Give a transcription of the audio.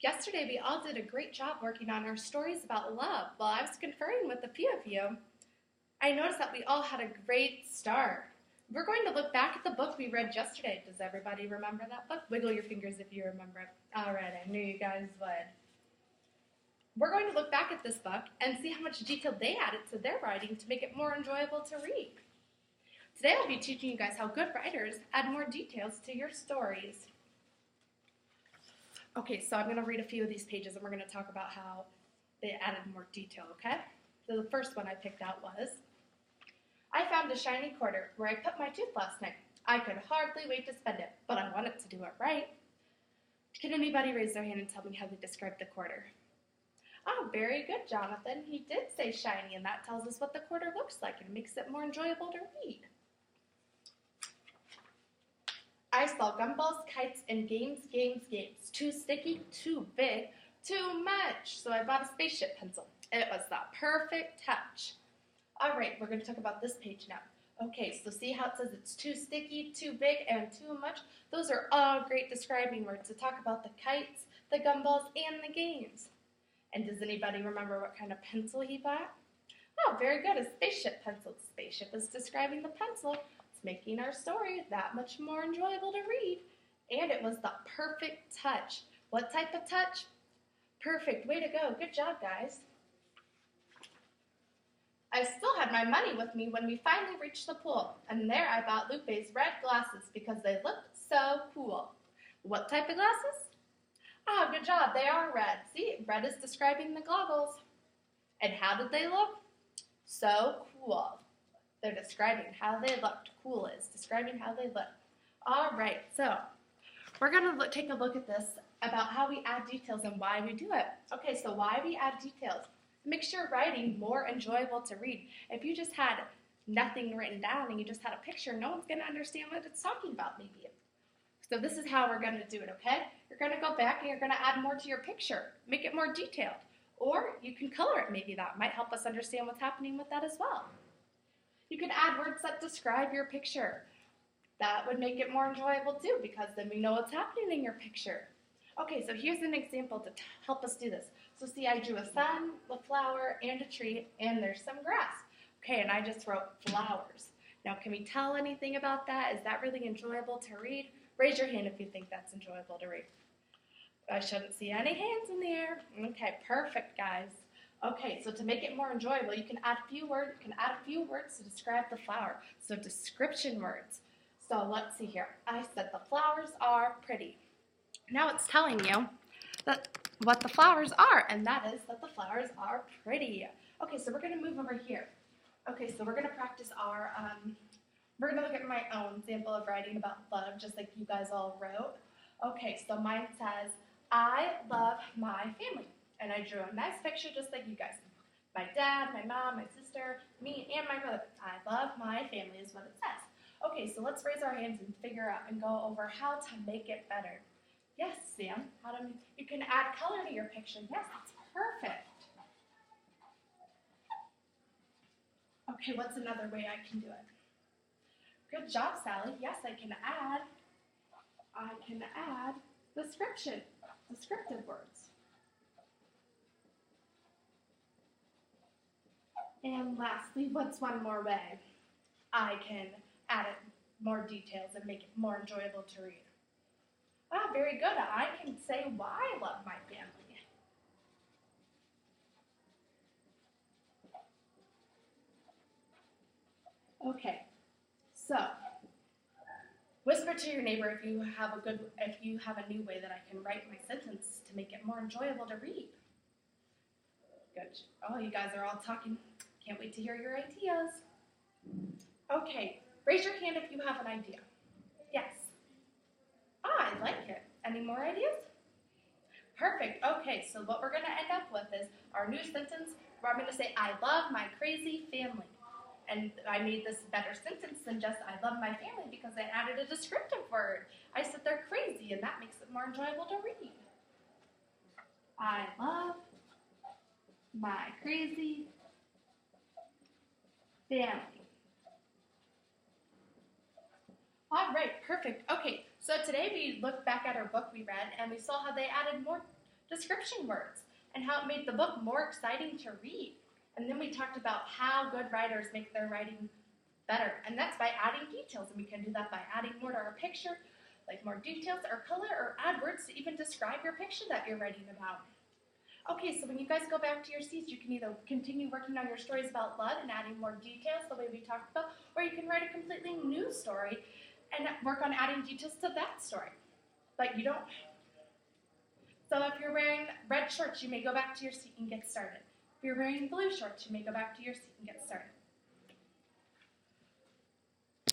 Yesterday, we all did a great job working on our stories about love. While I was conferring with a few of you, I noticed that we all had a great start. We're going to look back at the book we read yesterday. Does everybody remember that book? Wiggle your fingers if you remember it. All right, I knew you guys would. We're going to look back at this book and see how much detail they added to their writing to make it more enjoyable to read. Today, I'll be teaching you guys how good writers add more details to your stories. Okay, so I'm going to read a few of these pages and we're going to talk about how they added more detail, okay? So the first one I picked out was, I found a shiny quarter where I put my tooth last night. I could hardly wait to spend it, but I wanted to do it right. Can anybody raise their hand and tell me how they described the quarter? Oh, very good, Jonathan. He did say shiny, and that tells us what the quarter looks like and makes it more enjoyable to read. I saw gumballs, kites, and games. Too sticky, too big, too much. So I bought a spaceship pencil. It was the perfect touch. All right, we're going to talk about this page now. Okay, so see how it says it's too sticky, too big, and too much? Those are all great describing words to talk about the kites, the gumballs, and the games. And does anybody remember what kind of pencil he bought? Oh, very good, a spaceship pencil. Spaceship is describing the pencil. Making our story that much more enjoyable to read. And it was the perfect touch. What type of touch? Perfect. Way to go. Good job, guys. I still had my money with me when we finally reached the pool. And there I bought Lupe's red glasses because they looked so cool. What type of glasses? Ah, good job. They are red. See, red is describing the goggles. And how did they look? So cool. They're describing how they looked. Cool is describing how they look. All right, so we're going to take a look at this about how we add details and why we do it. Okay, so why we add details. Makes your writing more enjoyable to read. If you just had nothing written down and you just had a picture, no one's going to understand what it's talking about maybe. So this is how we're going to do it, okay? You're going to go back and you're going to add more to your picture. Make it more detailed. Or you can color it maybe. That might help us understand what's happening with that as well. You can add words that describe your picture. That would make it more enjoyable too, because then we know what's happening in your picture. Okay, so here's an example to help us do this. So see, I drew a sun, a flower, and a tree, and there's some grass. Okay, and I just wrote flowers. Now, can we tell anything about that? Is that really enjoyable to read? Raise your hand if you think that's enjoyable to read. I shouldn't see any hands in the air. Okay, perfect, guys. Okay, so to make it more enjoyable, you can add a few words to describe the flower. So description words. So let's see here. I said the flowers are pretty. Now it's telling you that what the flowers are, and that is that the flowers are pretty. Okay, so we're going to move over here. Okay, so we're going to practice our, we're going to look at my own example of writing about love, just like you guys all wrote. Okay, so mine says, I love my family. And I drew a nice picture just like you guys. My dad, my mom, my sister, me, and my brother. I love my family is what it says. Okay, so let's raise our hands and figure out and go over how to make it better. Yes, Sam, you can add color to your picture. Yes, that's perfect. Okay, what's another way I can do it? Good job, Sally. Yes, I can add descriptive words. And lastly, what's one more way I can add more details and make it more enjoyable to read? Ah, very good. I can say why I love my family. Okay, so whisper to your neighbor if you have a new way that I can write my sentence to make it more enjoyable to read. Good. Oh, you guys are all talking. Can't wait to hear your ideas. Okay, raise your hand if you have an idea. Yes. Ah, I like it. Any more ideas? Perfect. Okay, so what we're going to end up with is our new sentence where I'm going to say, I love my crazy family. And I made this better sentence than just, I love my family because I added a descriptive word. I said they're crazy, and that makes it more enjoyable to read. I love my crazy family. All right, perfect. Okay, so today we looked back at our book we read, and we saw how they added more description words and how it made the book more exciting to read. And then we talked about how good writers make their writing better, and that's by adding details. And we can do that by adding more to our picture, like more details or color, or add words to even describe your picture that you're writing about. Okay, so when you guys go back to your seats, you can either continue working on your stories about love and adding more details the way we talked about, or you can write a completely new story and work on adding details to that story. But you don't. So if you're wearing red shorts, you may go back to your seat and get started. If you're wearing blue shorts, you may go back to your seat and get started.